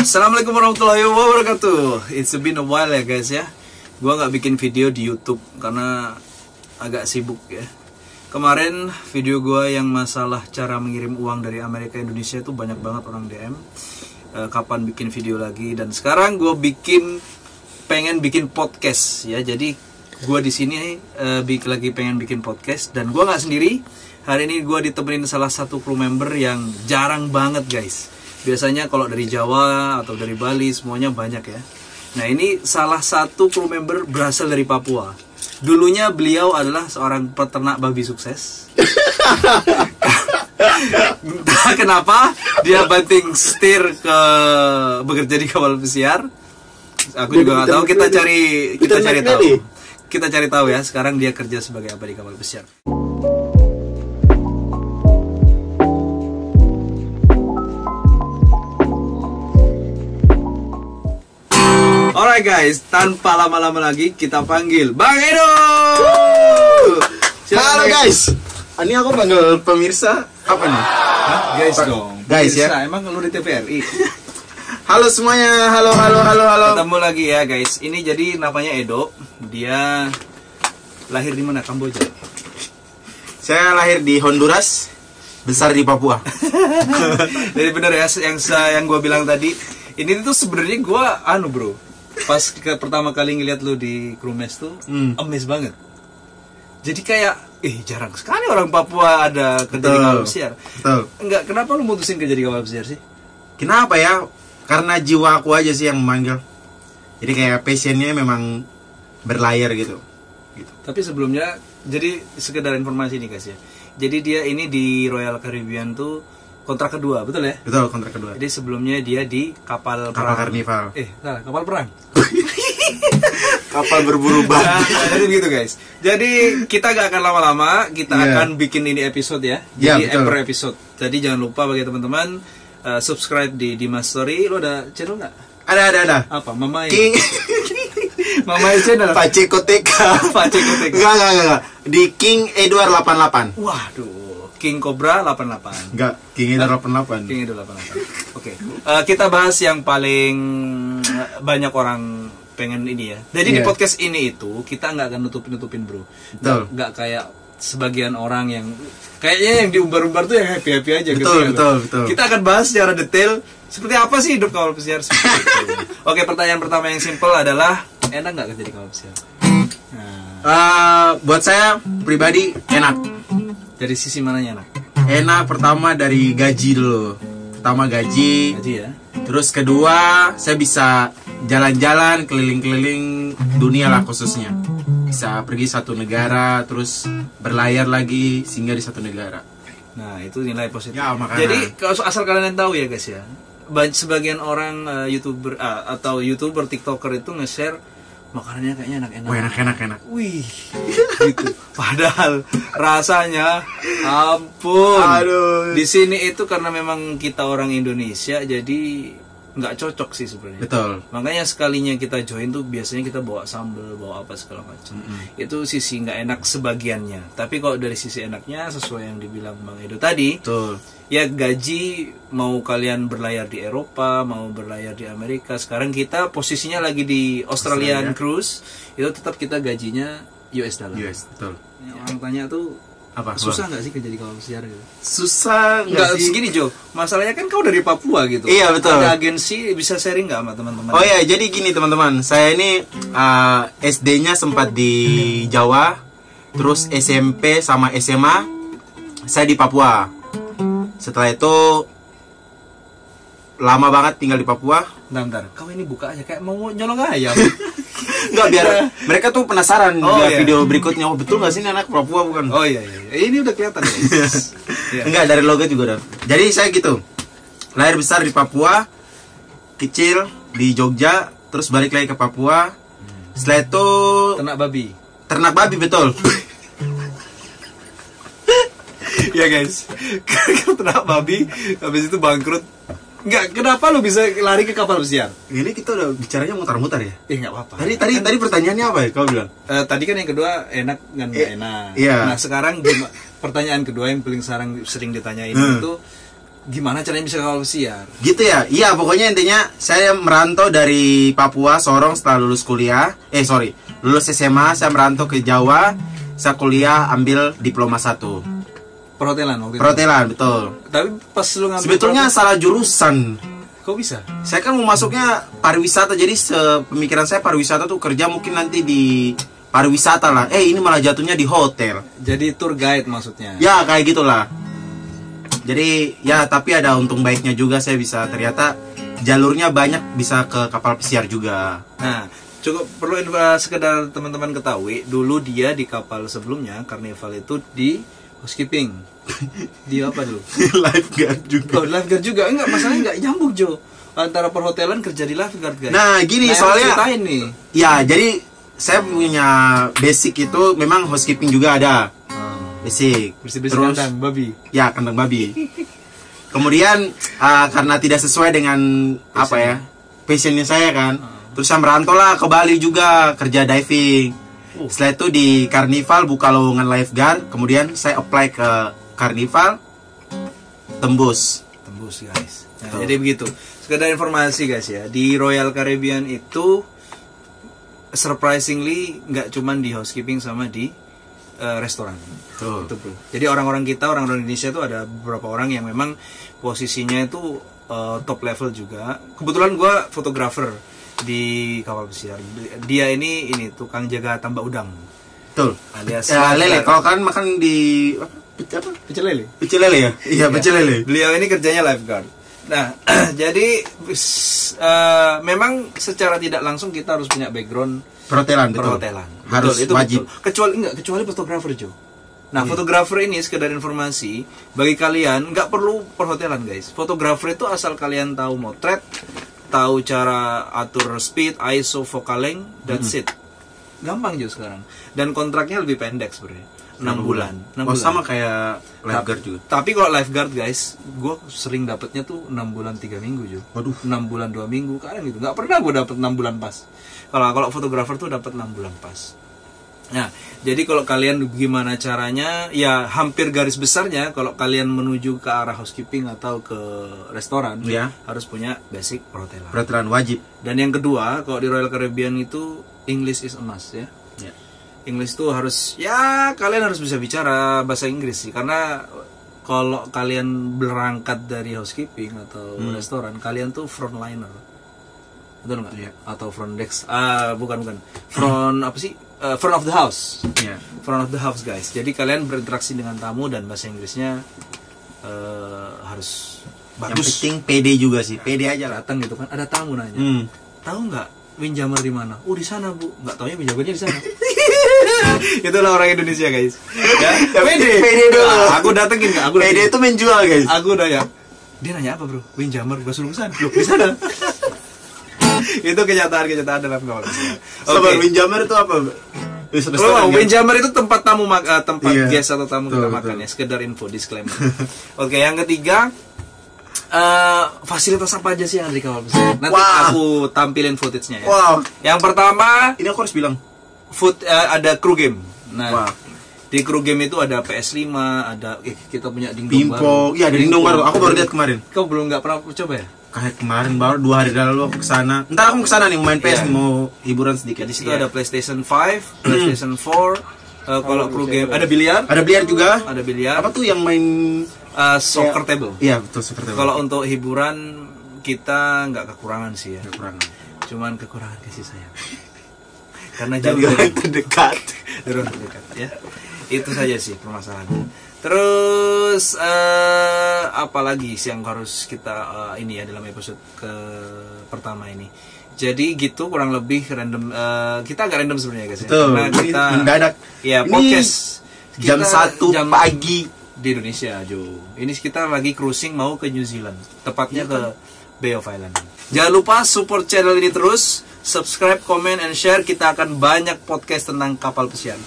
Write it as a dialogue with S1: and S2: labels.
S1: Assalamualaikum warahmatullahi wabarakatuh. It's been a while ya guys ya. Gua nggak bikin video di YouTube karena agak sibuk ya. Kemarin video gua yang masalah cara mengirim uang dari Amerika Indonesia itu banyak banget orang DM. Kapan bikin video lagi? Dan sekarang gua pengen bikin podcast ya. Jadi gua di sini lagi pengen bikin podcast dan gua nggak sendiri. Hari ini gua ditemenin salah satu crew member yang jarang banget guys. Biasanya kalau dari Jawa atau dari Bali semuanya banyak ya. Nah ini salah satu crew member berasal dari Papua. Dulunya beliau adalah seorang peternak babi sukses. Entah kenapa dia banting setir ke bekerja di kapal pesiar. Aku juga nggak tahu. Kita cari tahu ya. Sekarang dia kerja sebagai apa di kapal pesiar. Alright guys, tanpa lama-lama lagi kita panggil Bang Edo.
S2: Halo guys. Ini aku panggil pemirsa apa nih?
S1: Hah? Guys dong.
S2: Guys
S1: pemirsa,
S2: ya.
S1: Emang lu di TVRI?
S2: Halo semuanya. Halo.
S1: Ketemu lagi ya guys. Ini jadi namanya Edo. Dia lahir di mana? Kamboja.
S2: Saya lahir di Honduras, besar di Papua.
S1: Jadi bener ya yang gue bilang tadi. Ini tuh sebenarnya gue bro. Pas pertama kali ngeliat lu di Krumes tuh, amazed banget. Jadi kayak, jarang sekali orang Papua ada kerja di kapal pesiar.
S2: Betul.
S1: Enggak, kenapa lu mutusin kerja di kapal pesiar sih?
S2: Kenapa ya? Karena jiwa aku aja sih yang memanggil. Jadi kayak passionnya memang berlayar gitu.
S1: Tapi sebelumnya, jadi sekedar informasi nih guys ya. Jadi dia ini di Royal Caribbean tuh kontrak kedua, betul ya?
S2: Betul, kontrak kedua.
S1: Jadi sebelumnya dia di kapal
S2: Karnival.
S1: Salah, kapal perang.
S2: Kapal berburu babi.
S1: Jadi begitu guys. Jadi kita gak akan lama-lama, kita akan bikin ini episode ya. Jadi per episode. Jadi jangan lupa bagi teman-teman subscribe di Dimas Story. Lo ada channel nggak?
S2: Ada.
S1: Apa? Mamai.
S2: King.
S1: Mamai channel.
S2: Pace Koteka. Enggak. Di King Edward 88.
S1: Waduh. King Cobra 88.
S2: Enggak, King Edward 88.
S1: King Edward 88. Oke. Kita bahas yang paling banyak orang pengen ini ya. Jadi di podcast ini itu kita nggak akan nutupin bro. Nggak kayak sebagian orang yang kayaknya yang diumbar-umbar tuh yang happy aja.
S2: Betul.
S1: Kita akan bahas secara detail seperti apa sih hidup kapal pesiar. Oke, pertanyaan pertama yang simple adalah enak nggak kerja di kapal pesiar?
S2: Buat saya pribadi enak.
S1: Dari sisi mananya enak?
S2: Enak pertama dari gaji dulu. Pertama gaji
S1: ya.
S2: Terus kedua saya bisa jalan-jalan keliling-keliling dunia lah khususnya. Bisa pergi satu negara terus berlayar lagi singgah di satu negara.
S1: Nah itu nilai positif
S2: ya,
S1: Jadi asal kalian tahu ya guys ya, sebagian orang YouTuber atau YouTuber TikToker itu nge-share makanannya kayaknya enak-enak.
S2: Oh, enak.
S1: Wih, gitu. Padahal rasanya, ampun.
S2: Aduh.
S1: Di sini itu karena memang kita orang Indonesia, jadi nggak cocok sih sebenarnya.
S2: Betul.
S1: Makanya sekalinya kita join tuh biasanya kita bawa sambal, bawa apa segala macam. Itu sisi nggak enak sebagiannya. Tapi kalau dari sisi enaknya sesuai yang dibilang Bang Edo tadi.
S2: Betul.
S1: Ya gaji mau kalian berlayar di Eropa, mau berlayar di Amerika. Sekarang kita posisinya lagi di Australian Cruise. Itu tetap kita gajinya US dollar.
S2: Betul.
S1: Ya, orang tanya tuh
S2: apa?
S1: Susah nggak sih kerja di kapal pesiar gitu?
S2: Susah
S1: nggak sih? Segini Jo, masalahnya kan kau dari Papua gitu.
S2: Iya betul.
S1: Ada agensi bisa sharing nggak sama teman-teman?
S2: Oh iya, jadi gini teman-teman, saya ini SD-nya sempat di Jawa, terus SMP sama SMA saya di Papua. Setelah itu lama banget tinggal di Papua.
S1: Bentar, kau ini buka aja kayak mau nyolong ayam.
S2: Enggak, biar mereka tuh penasaran video berikutnya. Oh, betul nggak sih ini anak Papua bukan?
S1: Oh iya. Ini udah kelihatan guys.
S2: Enggak, dari logo juga udah. Jadi saya gitu. Lahir besar di Papua, kecil di Jogja, terus balik lagi ke Papua. Setelah itu Ternak babi betul.
S1: Ya guys, ternak babi habis itu bangkrut. Enggak, kenapa lu bisa lari ke kapal pesiar?
S2: Ini kita udah bicaranya mutar-mutar ya?
S1: Enggak apa-apa.
S2: Tadi pertanyaannya apa ya kau bilang?
S1: Tadi kan yang kedua enak kan enak.
S2: Iya.
S1: Nah, sekarang pertanyaan kedua yang paling sering ditanyain itu gimana caranya bisa kapal pesiar.
S2: Gitu ya? Iya, pokoknya intinya saya merantau dari Papua, Sorong setelah lulus kuliah. Lulus SMA, saya merantau ke Jawa. Saya kuliah ambil diploma 1.
S1: Perhotelan waktu itu.
S2: Perhotelan, betul.
S1: Tapi pas lu ngambil
S2: Sebetulnya salah jurusan.
S1: kok bisa?
S2: Saya kan mau masuknya pariwisata, jadi pemikiran saya pariwisata tuh kerja mungkin nanti di pariwisata lah. Ini malah jatuhnya di hotel.
S1: Jadi tour guide maksudnya.
S2: Ya, kayak gitulah. Jadi ya, tapi ada untung baiknya juga, saya bisa ternyata jalurnya banyak, bisa ke kapal pesiar juga.
S1: Nah, cukup perlu sekedar teman-teman ketahui, dulu dia di kapal sebelumnya Carnival itu di housekeeping. Dia apa dulu?
S2: Lifeguard juga.
S1: Oh, lifeguard juga. Enggak, masalahnya enggak nyambung, Jo. Antara perhotelan kerja di lifeguard, guys.
S2: Nah, gini soalnya.
S1: Ceritain nih.
S2: Ya, jadi saya punya basic itu memang housekeeping juga ada. Basic.
S1: Bersih-bersih
S2: Terus
S1: kandang babi.
S2: ya, kandang babi. Kemudian karena tidak sesuai dengan passionnya saya kan. Terus saya merantau lah ke Bali juga kerja diving. Setelah itu di Carnival buka lowongan lifeguard. Kemudian saya apply ke Carnival, tembus
S1: guys. Nah, jadi begitu. Sekedar informasi guys ya, di Royal Caribbean itu surprisingly nggak cuman di housekeeping sama di restoran. Itu bro. Jadi orang-orang Indonesia itu ada beberapa orang yang memang posisinya itu top level juga. Kebetulan gue fotografer di kapal pesiar. Dia ini tukang jaga tambak udang.
S2: Betul.
S1: Alias
S2: lele. Kalau kan makan di
S1: pecel lele.
S2: Pecel lele ya? Iya, pecel lele.
S1: Beliau ini kerjanya lifeguard. Nah, jadi memang secara tidak langsung kita harus punya background
S2: perhotelan.
S1: Betul,
S2: Harus
S1: itu
S2: wajib.
S1: Betul. Kecuali fotografer, Jo. Nah, fotografer ini sekedar informasi bagi kalian, nggak perlu perhotelan, guys. Fotografer itu asal kalian tahu motret, tahu cara atur speed, ISO, focal length, that's it. Gampang, Jo, sekarang. Dan kontraknya lebih pendek sebenarnya. 6 bulan.
S2: Sama kayak lifeguard juga.
S1: Tapi kalau lifeguard guys, gue sering dapetnya tuh 6 bulan 3 minggu, Jo.
S2: Waduh.
S1: 6 bulan 2 minggu kadang gitu. Nggak pernah gue dapet 6 bulan pas. Kalau fotografer tuh dapat 6 bulan pas. Nah, jadi kalau kalian gimana caranya, ya hampir garis besarnya kalau kalian menuju ke arah housekeeping atau ke restoran, harus punya basic perhotelan.
S2: Perhotelan wajib.
S1: Dan yang kedua, kalau di Royal Caribbean itu English is a must ya. English tuh harus, kalian harus bisa bicara bahasa Inggris sih, karena kalau kalian berangkat dari housekeeping atau restoran, kalian tuh frontliner, betul nggak? Atau front desk, bukan, front apa sih? Front of the house, front of the house guys. Jadi kalian berinteraksi dengan tamu dan bahasa Inggrisnya harus bagus.
S2: Yang penting pede juga sih, pede aja lah.
S1: Datang gitu kan, ada tamu nanya, tahu nggak windjammer di mana? Oh, di sana, Bu. Nggak taunya windjammernya di sana. Itulah orang Indonesia, guys. Ya,
S2: pede dulu.
S1: Aku datengin nggak?
S2: Pede itu menjual, guys.
S1: Aku udah ya. Dia nanya apa, Bro? Windjammer, gua suruh kesana. Loh, di sana. Itu kenyataan dalam kapal.
S2: Sabar, windjammer itu apa?
S1: Windjammer itu tempat tamu tempat guest atau tamu kita makan ya. Sekedar info, disclaimer. Oke, yang ketiga, fasilitas apa aja sih yang ada di kapal pesiar? Nanti aku tampilin footage-nya ya. Yang pertama,
S2: ini aku harus bilang,
S1: ada crew game. Nah, di crew game itu ada PS5, ada kita punya dingdong baru.
S2: Iya, ada dingdong baru. Aku baru lihat kemarin.
S1: Kau belum nggak pernah coba ya?
S2: Kayak kemarin baru 2 hari lalu aku kesana. Ntar aku kesana nih main PS, mau hiburan sedikit.
S1: Di situ ada PlayStation 5, PlayStation 4. Kalau crew game ada biliar.
S2: Ada biliar juga.
S1: Ada biliar.
S2: Apa tuh yang main
S1: soccer table?
S2: Iya, betul, soccer table.
S1: Kalau untuk hiburan kita nggak kekurangan sih ya.
S2: Kekurangan.
S1: Cuman kekurangan kasih sayang. Karena
S2: jauh terdekat
S1: ya. Itu saja sih permasalahannya. Terus apalagi sih yang harus kita ini ya dalam episode pertama ini. Jadi gitu kurang lebih random, kita agak random sebenarnya guys ya.
S2: Karena
S1: kita
S2: mendadak.
S1: Ya, podcast
S2: jam 1 pagi
S1: di Indonesia, Jo. Ini kita lagi cruising mau ke New Zealand, tepatnya ke Bay of Islands. Jangan lupa support channel ini terus, subscribe, comment, and share. Kita akan banyak podcast tentang kapal pesiar.